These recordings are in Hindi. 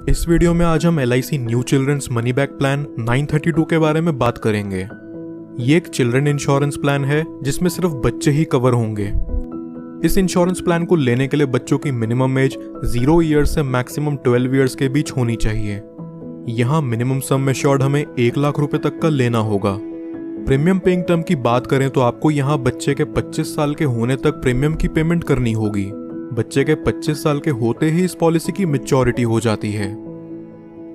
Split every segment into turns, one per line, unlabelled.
इस वीडियो में आज हम LIC new children's money back plan 932 के बारे में बात करेंगे। ये एक चिल्ड्रन इंश्योरेंस प्लान है जिसमें सिर्फ बच्चे ही कवर होंगे। इस इंश्योरेंस प्लान को लेने के लिए बच्चों की मिनिमम एज 0 ईयर्स से मैक्सिमम 12 ईयर्स के बीच होनी चाहिए। यहाँ मिनिमम सम एश्योर्ड हमें 1 लाख रुपए तक का लेना होगा। प्रीमियम पेइंग टर्म की बात करें तो आपको यहाँ बच्चे के 25 साल के होने तक प्रीमियम की पेमेंट करनी होगी। बच्चे के 25 साल के होते ही इस पॉलिसी की मैच्योरिटी हो जाती है।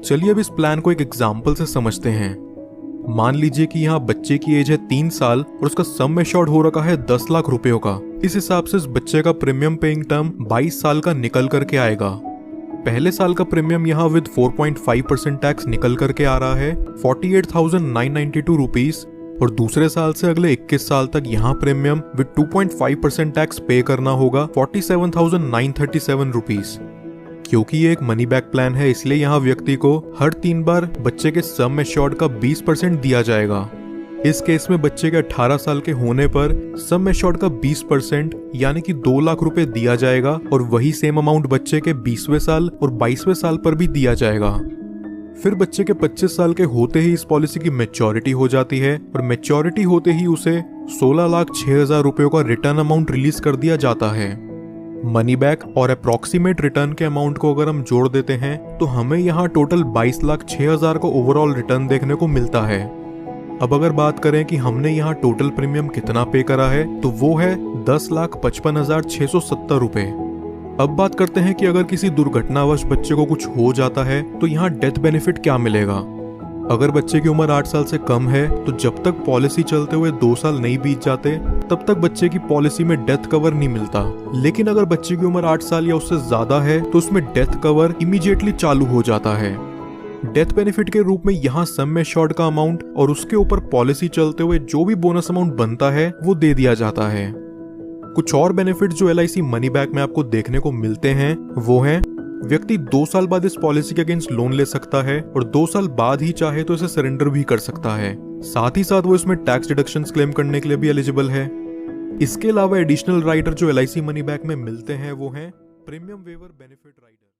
चलिए अब इस प्लान को एक एग्जाम्पल से समझते हैं। मान लीजिए कि यहाँ बच्चे की एज है 3 साल और उसका सम एश्योर्ड हो रखा है 10 लाख रुपयों का। इस हिसाब से इस बच्चे का प्रीमियम पेइंग टर्म 22 साल का निकल करके आएगा। पहले साल का प्रीमियम यहाँ विद 4.5% टैक्स निकल करके आ रहा है 48,992 रुपीज, और दूसरे साल से अगले 21 साल तक यहाँ प्रीमियम विद 2.5% टैक्स पे करना होगा 47,937 रुपीज। क्योंकि ये एक मनी बैक प्लान है इसलिए यहाँ व्यक्ति को हर 3 बार बच्चे के सम एश्योर्ड का 20% दिया जाएगा। इस केस में बच्चे के 18 साल के होने पर सम एश्योर्ड का 20% यानी कि 2 लाख रुपए दिया जाएगा, और वही सेम अमाउंट बच्चे के 20वें साल और 22वें साल पर भी दिया जाएगा। फिर बच्चे के 25 साल के होते ही इस पॉलिसी की मैच्योरिटी हो जाती है, और मैच्योरिटी होते ही उसे 16,06,000 रुपयों का रिटर्न अमाउंट रिलीज कर दिया जाता है। मनी बैक और अप्रॉक्सीमेट रिटर्न के अमाउंट को अगर हम जोड़ देते हैं तो हमें यहाँ टोटल 22,06,000 का ओवरऑल रिटर्न देखने को मिलता है। अब अगर बात करें कि हमने यहाँ टोटल प्रीमियम कितना पे करा है तो वो है 10,55,670 रुपए। अब बात करते हैं कि अगर किसी दुर्घटनावश बच्चे को कुछ हो जाता है तो यहाँ डेथ बेनिफिट क्या मिलेगा। अगर बच्चे की उम्र 8 साल से कम है तो जब तक पॉलिसी चलते हुए 2 साल नहीं बीत जाते तब तक बच्चे की पॉलिसी में डेथ कवर नहीं मिलता। लेकिन अगर बच्चे की उम्र 8 साल या उससे ज्यादा है तो उसमें डेथ कवर इमीडिएटली चालू हो जाता है। डेथ बेनिफिट के रूप में यहाँ सम एश्योर्ड का अमाउंट और उसके ऊपर पॉलिसी चलते हुए जो भी बोनस अमाउंट बनता है वो दे दिया जाता है। कुछ और बेनिफिट जो LIC मनी बैक में आपको देखने को मिलते हैं वो हैं, व्यक्ति 2 साल बाद इस पॉलिसी के अगेंस्ट लोन ले सकता है और 2 साल बाद ही चाहे तो इसे सरेंडर भी कर सकता है। साथ ही साथ वो इसमें टैक्स डिडक्शंस क्लेम करने के लिए भी एलिजिबल है। इसके अलावा एडिशनल राइटर जो LIC मनी बैक में मिलते हैं वो हैं प्रीमियम वेवर बेनिफिट राइटर।